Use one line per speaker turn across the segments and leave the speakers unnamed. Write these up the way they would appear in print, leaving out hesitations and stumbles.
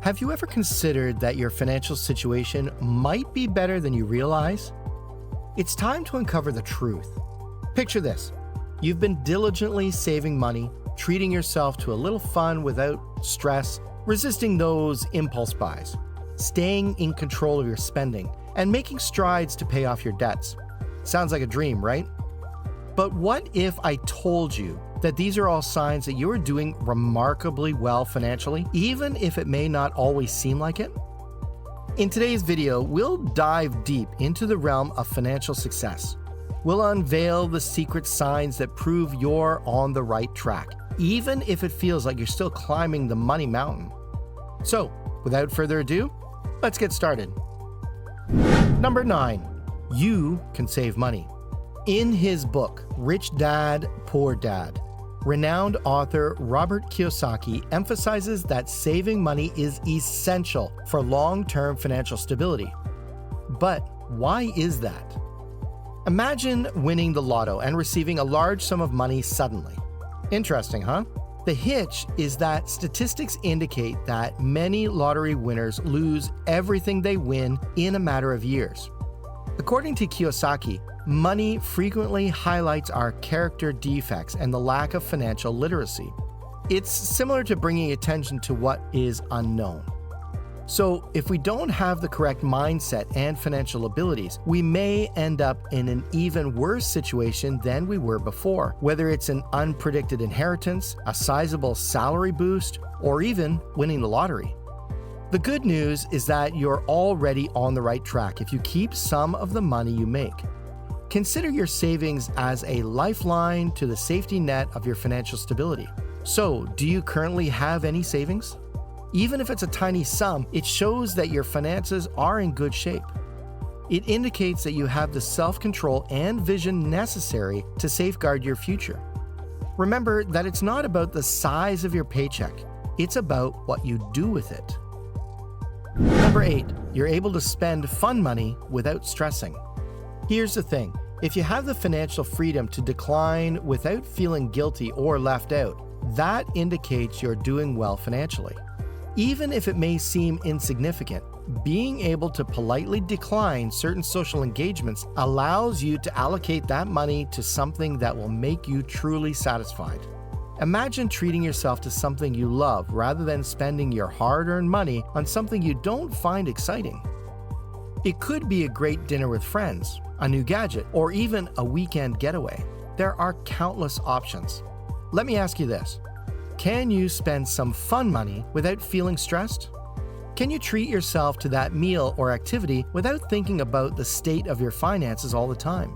Have you ever considered that your financial situation might be better than you realize? It's time to uncover the truth. Picture this. You've been diligently saving money, treating yourself to a little fun without stress, resisting those impulse buys, staying in control of your spending, and making strides to pay off your debts. Sounds like a dream, right? But what if I told you that these are all signs that you are doing remarkably well financially, even if it may not always seem like it? In today's video, we'll dive deep into the realm of financial success. We'll unveil the secret signs that prove you're on the right track, even if it feels like you're still climbing the money mountain. So, without further ado, let's get started. Number 9, you can save money. In his book, Rich Dad, Poor Dad, renowned author Robert Kiyosaki emphasizes that saving money is essential for long-term financial stability. But why is that? Imagine winning the lotto and receiving a large sum of money suddenly. Interesting, huh? The hitch is that statistics indicate that many lottery winners lose everything they win in a matter of years. According to Kiyosaki, money frequently highlights our character defects and the lack of financial literacy. It's similar to bringing attention to what is unknown. So, if we don't have the correct mindset and financial abilities, we may end up in an even worse situation than we were before, whether it's an unpredicted inheritance, a sizable salary boost, or even winning the lottery. The good news is that you're already on the right track if you keep some of the money you make. Consider your savings as a lifeline to the safety net of your financial stability. So, do you currently have any savings? Even if it's a tiny sum, it shows that your finances are in good shape. It indicates that you have the self-control and vision necessary to safeguard your future. Remember that it's not about the size of your paycheck, it's about what you do with it. Number 8, you're able to spend fun money without stressing. Here's the thing, if you have the financial freedom to decline without feeling guilty or left out, that indicates you're doing well financially. Even if it may seem insignificant, being able to politely decline certain social engagements allows you to allocate that money to something that will make you truly satisfied. Imagine treating yourself to something you love rather than spending your hard-earned money on something you don't find exciting. It could be a great dinner with friends, a new gadget, or even a weekend getaway. There are countless options. Let me ask you this. Can you spend some fun money without feeling stressed? Can you treat yourself to that meal or activity without thinking about the state of your finances all the time?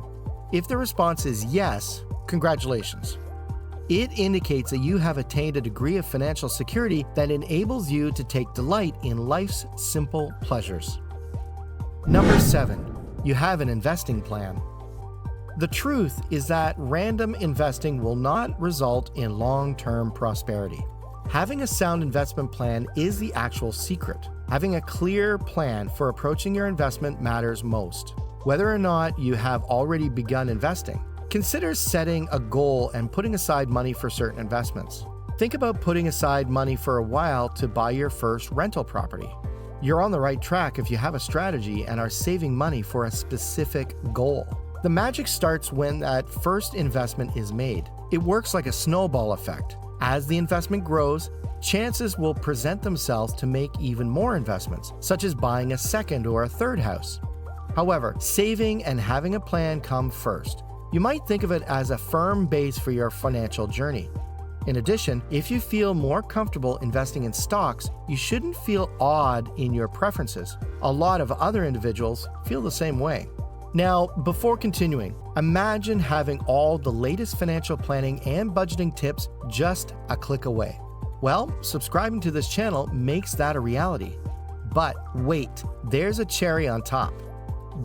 If the response is yes, congratulations. It indicates that you have attained a degree of financial security that enables you to take delight in life's simple pleasures. Number 7, you have an investing plan. The truth is that random investing will not result in long-term prosperity. Having a sound investment plan is the actual secret. Having a clear plan for approaching your investment matters most. Whether or not you have already begun investing, consider setting a goal and putting aside money for certain investments. Think about putting aside money for a while to buy your first rental property. You're on the right track if you have a strategy and are saving money for a specific goal. The magic starts when that first investment is made. It works like a snowball effect. As the investment grows, chances will present themselves to make even more investments, such as buying a second or a third house. However, saving and having a plan come first. You might think of it as a firm base for your financial journey. In addition, if you feel more comfortable investing in stocks, you shouldn't feel odd in your preferences. A lot of other individuals feel the same way. Now, before continuing, imagine having all the latest financial planning and budgeting tips just a click away. Well, subscribing to this channel makes that a reality. But wait, there's a cherry on top.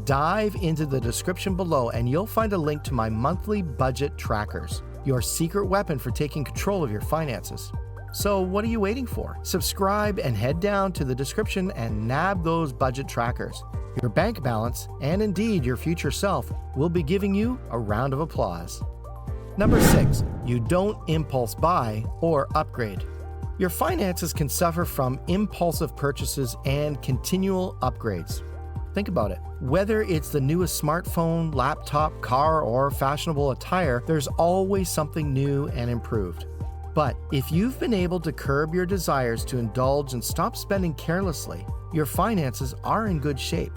Dive into the description below and you'll find a link to my monthly budget trackers, your secret weapon for taking control of your finances. So what are you waiting for? Subscribe and head down to the description and nab those budget trackers. Your bank balance, and indeed your future self, will be giving you a round of applause. Number 6, you don't impulse buy or upgrade. Your finances can suffer from impulsive purchases and continual upgrades. Think about it. Whether it's the newest smartphone, laptop, car, or fashionable attire, there's always something new and improved. But if you've been able to curb your desires to indulge and stop spending carelessly, your finances are in good shape.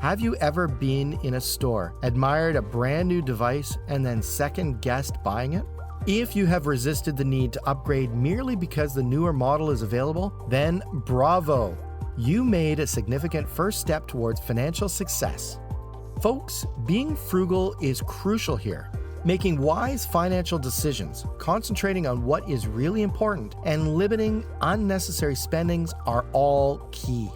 Have you ever been in a store, admired a brand new device, and then second-guessed buying it? If you have resisted the need to upgrade merely because the newer model is available, then bravo! You made a significant first step towards financial success. Folks, being frugal is crucial here. Making wise financial decisions, concentrating on what is really important, and limiting unnecessary spendings are all key.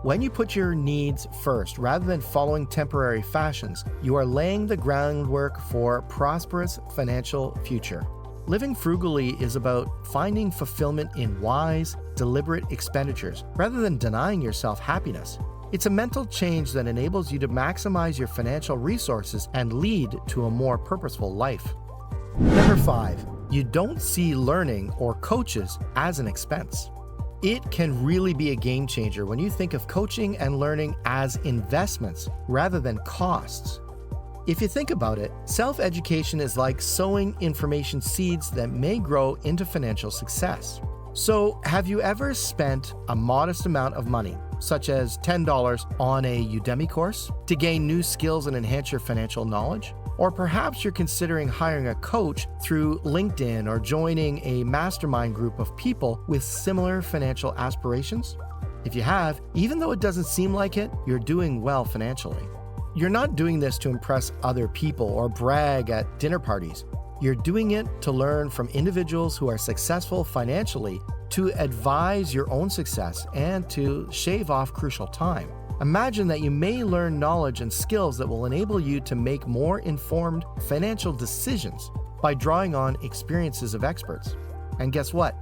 When you put your needs first rather than following temporary fashions, you are laying the groundwork for a prosperous financial future. Living frugally is about finding fulfillment in wise, deliberate expenditures rather than denying yourself happiness. It's a mental change that enables you to maximize your financial resources and lead to a more purposeful life. Number 5, you don't see learning or coaches as an expense. It can really be a game changer when you think of coaching and learning as investments rather than costs. If you think about it, self-education is like sowing information seeds that may grow into financial success. So, have you ever spent a modest amount of money, such as $10, on a Udemy course to gain new skills and enhance your financial knowledge? Or perhaps you're considering hiring a coach through LinkedIn or joining a mastermind group of people with similar financial aspirations? If you have, even though it doesn't seem like it, you're doing well financially. You're not doing this to impress other people or brag at dinner parties. You're doing it to learn from individuals who are successful financially, to advise your own success, and to shave off crucial time. Imagine that you may learn knowledge and skills that will enable you to make more informed financial decisions by drawing on experiences of experts. And guess what?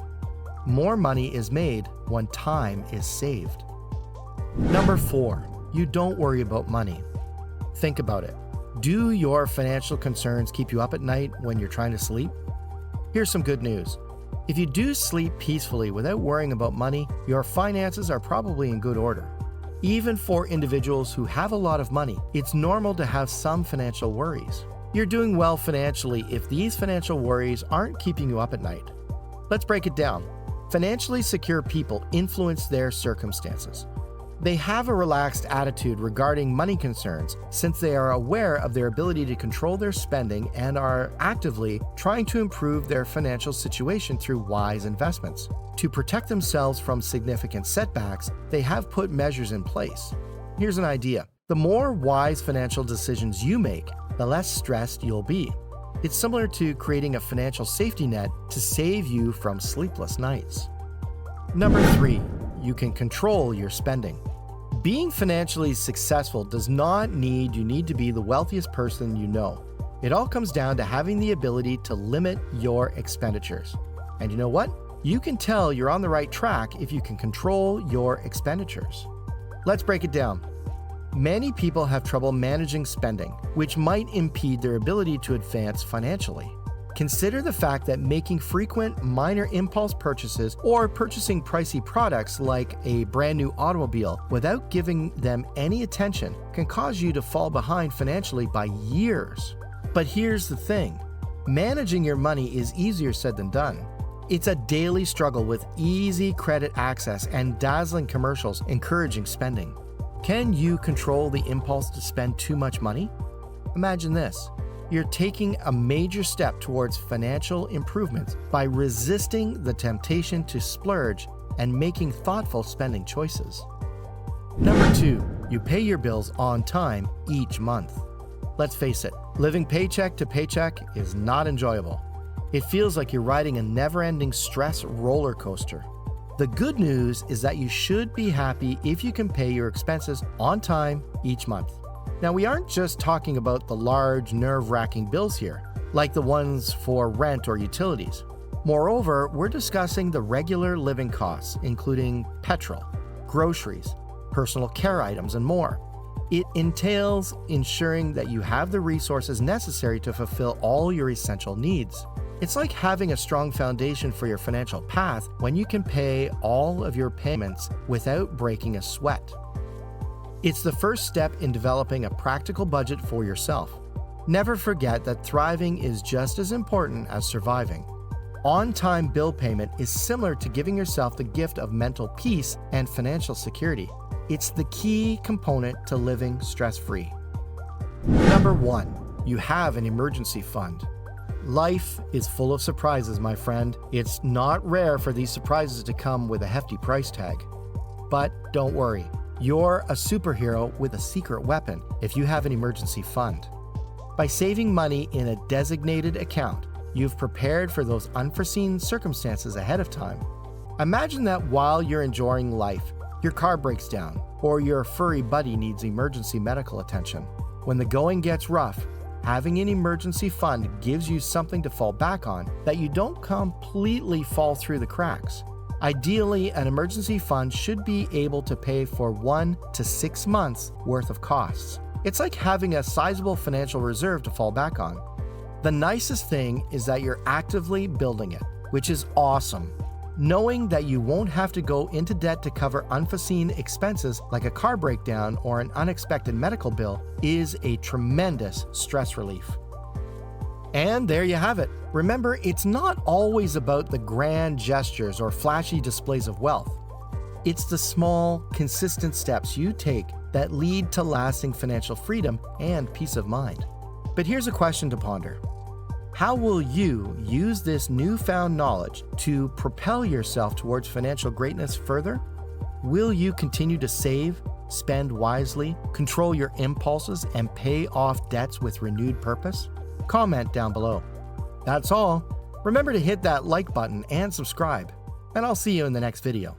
More money is made when time is saved. Number 4, you don't worry about money. Think about it. Do your financial concerns keep you up at night when you're trying to sleep? Here's some good news. If you do sleep peacefully without worrying about money, your finances are probably in good order. Even for individuals who have a lot of money, it's normal to have some financial worries. You're doing well financially if these financial worries aren't keeping you up at night. Let's break it down. Financially secure people influence their circumstances. They have a relaxed attitude regarding money concerns since they are aware of their ability to control their spending and are actively trying to improve their financial situation through wise investments. To protect themselves from significant setbacks, they have put measures in place. Here's an idea. The more wise financial decisions you make, the less stressed you'll be. It's similar to creating a financial safety net to save you from sleepless nights. Number 3, you can control your spending. Being financially successful does not mean you need to be the wealthiest person you know. It all comes down to having the ability to limit your expenditures. And you know what? You can tell you're on the right track if you can control your expenditures. Let's break it down. Many people have trouble managing spending, which might impede their ability to advance financially. Consider the fact that making frequent minor impulse purchases or purchasing pricey products like a brand new automobile without giving them any attention can cause you to fall behind financially by years. But here's the thing. Managing your money is easier said than done. It's a daily struggle with easy credit access and dazzling commercials encouraging spending. Can you control the impulse to spend too much money? Imagine this. You're taking a major step towards financial improvements by resisting the temptation to splurge and making thoughtful spending choices. Number 2, you pay your bills on time each month. Let's face it, living paycheck to paycheck is not enjoyable. It feels like you're riding a never-ending stress roller coaster. The good news is that you should be happy if you can pay your expenses on time each month. Now, we aren't just talking about the large, nerve-wracking bills here, like the ones for rent or utilities. Moreover, we're discussing the regular living costs, including petrol, groceries, personal care items, and more. It entails ensuring that you have the resources necessary to fulfill all your essential needs. It's like having a strong foundation for your financial path when you can pay all of your payments without breaking a sweat. It's the first step in developing a practical budget for yourself. Never forget that thriving is just as important as surviving. On-time bill payment is similar to giving yourself the gift of mental peace and financial security. It's the key component to living stress-free. Number 1, you have an emergency fund. Life is full of surprises, my friend. It's not rare for these surprises to come with a hefty price tag. But don't worry, you're a superhero with a secret weapon if you have an emergency fund. By saving money in a designated account, you've prepared for those unforeseen circumstances ahead of time. Imagine that while you're enjoying life, your car breaks down or your furry buddy needs emergency medical attention. When the going gets rough, having an emergency fund gives you something to fall back on that you don't completely fall through the cracks. Ideally, an emergency fund should be able to pay for 1 to 6 months worth of costs. It's like having a sizable financial reserve to fall back on. The nicest thing is that you're actively building it, which is awesome. Knowing that you won't have to go into debt to cover unforeseen expenses like a car breakdown or an unexpected medical bill is a tremendous stress relief. And there you have it. Remember, it's not always about the grand gestures or flashy displays of wealth. It's the small, consistent steps you take that lead to lasting financial freedom and peace of mind. But here's a question to ponder. How will you use this newfound knowledge to propel yourself towards financial greatness further? Will you continue to save, spend wisely, control your impulses, and pay off debts with renewed purpose? Comment down below. That's all. Remember to hit that like button and subscribe, and I'll see you in the next video.